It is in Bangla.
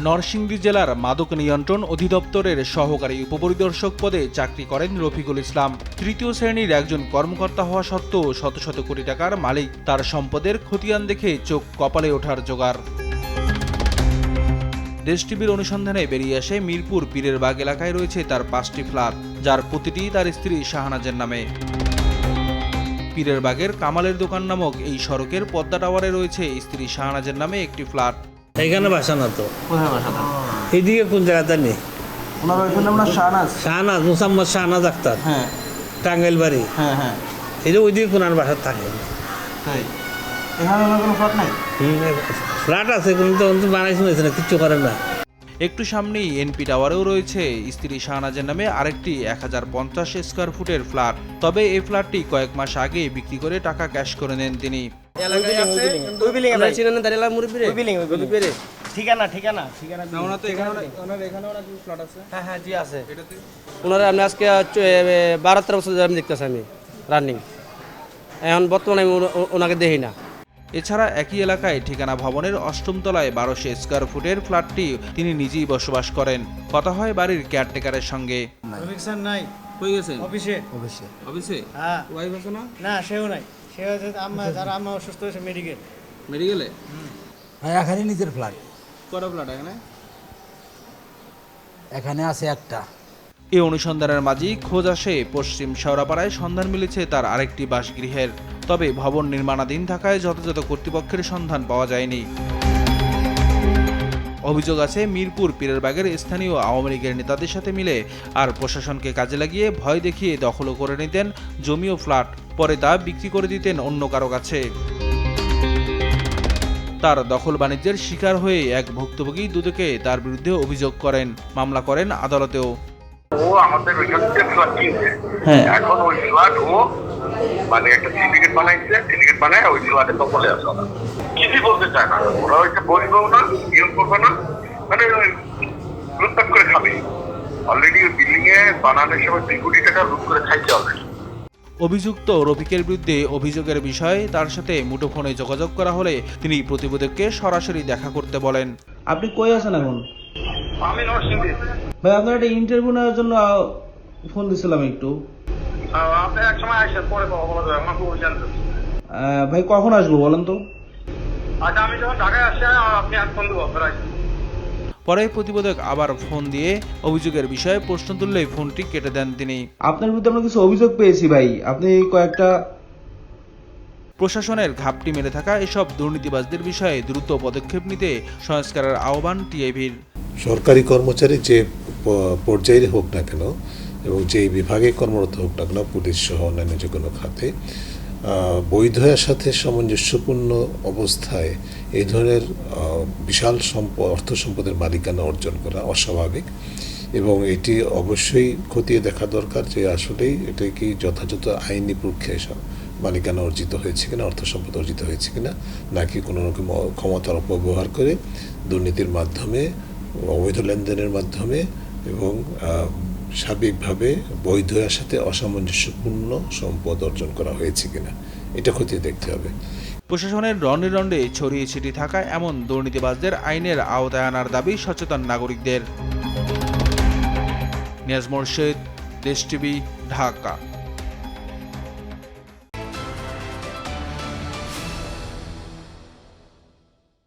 নরসিংদী জেলার মাদক নিয়ন্ত্রণ অধিদপ্তরের সহকারী উপপরিদর্শক পদে চাকরি করেন রফিকুল ইসলাম। তৃতীয় শ্রেণীর একজন কর্মকর্তা হওয়া সত্ত্বেও শত শত কোটি টাকার মালিক। তার সম্পদের খতিয়ান দেখে চোখ কপালে ওঠার জোগাড়। দেশ টিভির অনুসন্ধানে বেরিয়ে আসে মিরপুর পীরের বাগ এলাকায় রয়েছে তার 5টি ফ্ল্যাট, যার প্রতিটি তার স্ত্রী শাহনাজের নামে। পীরের বাগের কামালের দোকান নামক এই সড়কের পদ্মা টাওয়ারে রয়েছে স্ত্রী শাহনাজের নামে একটি ফ্ল্যাট। এখানে বাসা না তো, কোথায় বাসা? এইদিকে কোন জায়গাতে নেই? ওনার ওইখানে আপনার শাহনাজ মুসাম্মদ শাহনাজ আক্তার, হ্যাঁ টাঙ্গাইল বাড়ি। হ্যাঁ হ্যাঁ, এই যে ওইদিকে কোনার বাসা থাকে। তাই এখানে ওনার কোনো ফ্ল্যাট নাই? ফ্ল্যাট আছে কিন্তু বানাইছে না, কিচ্ছু করে না। একটু সামনেই এনপি টাওয়ারেও রয়েছে স্ত্রী শাহনাজের নামে আরেকটি 1050 স্কয়ার ফুটের ফ্ল্যাট। তবে এই ফ্ল্যাটটি কয়েক মাস আগে বিক্রি করে টাকা ক্যাশ করে নেন তিনি। ওনারা আমি আজকে 12-13 বছর ধরে আমি দেখতেছি, আমি রানিং। এখন বর্তমানে আমি ওনাকে দেখি না। এছাড়া একই এলাকায় ঠিকানা ভবনের 8ম তলায় 1200 স্কয়ার ফুটের ফ্ল্যাটটি তিনি নিজেই বসবাস করেন। কথা হয় বাড়ির কেয়ারটেকারের সঙ্গে। এখানে নিজের ফ্ল্যাট। এখানে আছে একটা। এই অনুসন্ধানের মাঝেই খোঁজ আসে পশ্চিম শেওড়াপাড়ায় সন্ধান মিলেছে তার আরেকটি বাসগৃহের। তবে ভবন নির্মাণাধীন থাকায় যথাযথ কর্তৃপক্ষের সন্ধান পাওয়া যায়নি। অভিযোগ আছে মিরপুর পীরের বাগের স্থানীয় আওয়ামী লীগের নেতাদের সাথে মিলে আর প্রশাসনকে কাজে লাগিয়ে ভয় দেখিয়ে দখলও করে নিতেন জমি ও ফ্ল্যাট। পরে তা বিক্রি করে দিতেন অন্য কারো কাছে। তার দখল বাণিজ্যের শিকার হয়ে এক ভুক্তভোগী দুদকে তার বিরুদ্ধে অভিযোগ করেন, মামলা করেন আদালতেও। ও আমাদের ওইখান থেকে ফ্ল্যাট কিনছে, এখন ওই ফ্ল্যাট ও মানে একটা সিন্ডিকেট বানাইছে, সিন্ডিকেট বানায় ওই ফ্ল্যাটে দখলে আছে। ওরা কিছুই বলতে চায় না, ওরা ওইটা বলবেও না, নিয়ম করবে না, মানে লুটপাট করে খাবে। অলরেডি ওই বিল্ডিং এ বানানোর সময় 2 কোটি টাকা লুট করে খাইছে অলরেডি। অভিযুক্ত রফিকের বিরুদ্ধে অভিযোগের বিষয়ে তার সাথে মুঠোফোনে যোগাযোগ করা হলে তিনি প্রতিবেদককে সরাসরি দেখা করতে বলেন। আপনি কই আছেন এখন? আমি নরসিংদী। ভাই আপনার একটা ইন্টারভিউ নেওয়ার জন্য ফোন দিছিলাম একটু। আপনি এক সময় আসেন, পরে বলা যাবে, আমার খুব জানতে। ভাই কখন আসবো বলেন তো? আচ্ছা, আমি যখন ঢাকায় আসছি আপনি এক ফোন দেবো। পরে প্রতিবেদক আবার ফোন দিয়ে অভিযোগের বিষয়ে প্রশ্ন তুললে ফোনটি কেটে দেন তিনি। আপনার বিরুদ্ধে আমরা কিছু অভিযোগ পেয়েছি ভাই, আপনি কয়েকটা। প্রশাসনের ঘাপটি মেরে থাকা এসব দুর্নীতিবাজদের বিষয়ে দ্রুত পদক্ষেপ নিতে সংস্কারের আহ্বান টিআইবির। সরকারি কর্মচারী যে পর্যায়ে হোক না কেন এবং যে বিভাগে কর্মরত হোক না কেন, পুলিশ সহ অন্যান্য যে কোনো খাতে, বৈধতার সাথে সামঞ্জস্যপূর্ণ অবস্থায় এই ধরনের বিশাল অর্থ সম্পদের মালিকানা অর্জন করা অস্বাভাবিক এবং এটি অবশ্যই খতিয়ে দেখা দরকার যে আসলেই এটা কি যথাযথ আইনি প্রক্রিয়ায় মালিকানা অর্জিত হয়েছে কিনা, অর্থ সম্পদ অর্জিত হয়েছে কিনা, নাকি কোনো রকম ক্ষমতার অপব্যবহার করে দুর্নীতির মাধ্যমে, অবৈধ লেনদেনের মাধ্যমে এবং সার্বিকভাবে বৈধতার সাথে অসামঞ্জস্যপূর্ণ সম্পদ অর্জন করা হয়েছে কিনা, এটা খতিয়ে দেখতে হবে। প্রশাসনের রন্ডে রন্ডে ছড়িয়ে ছিটিয়ে থাকা এমন দুর্নীতিবাজদের আইনের আওতায় আনার দাবি সচেতন নাগরিকদের। নিয়াজ মোরশেদ, দেশ টিভি, ঢাকা।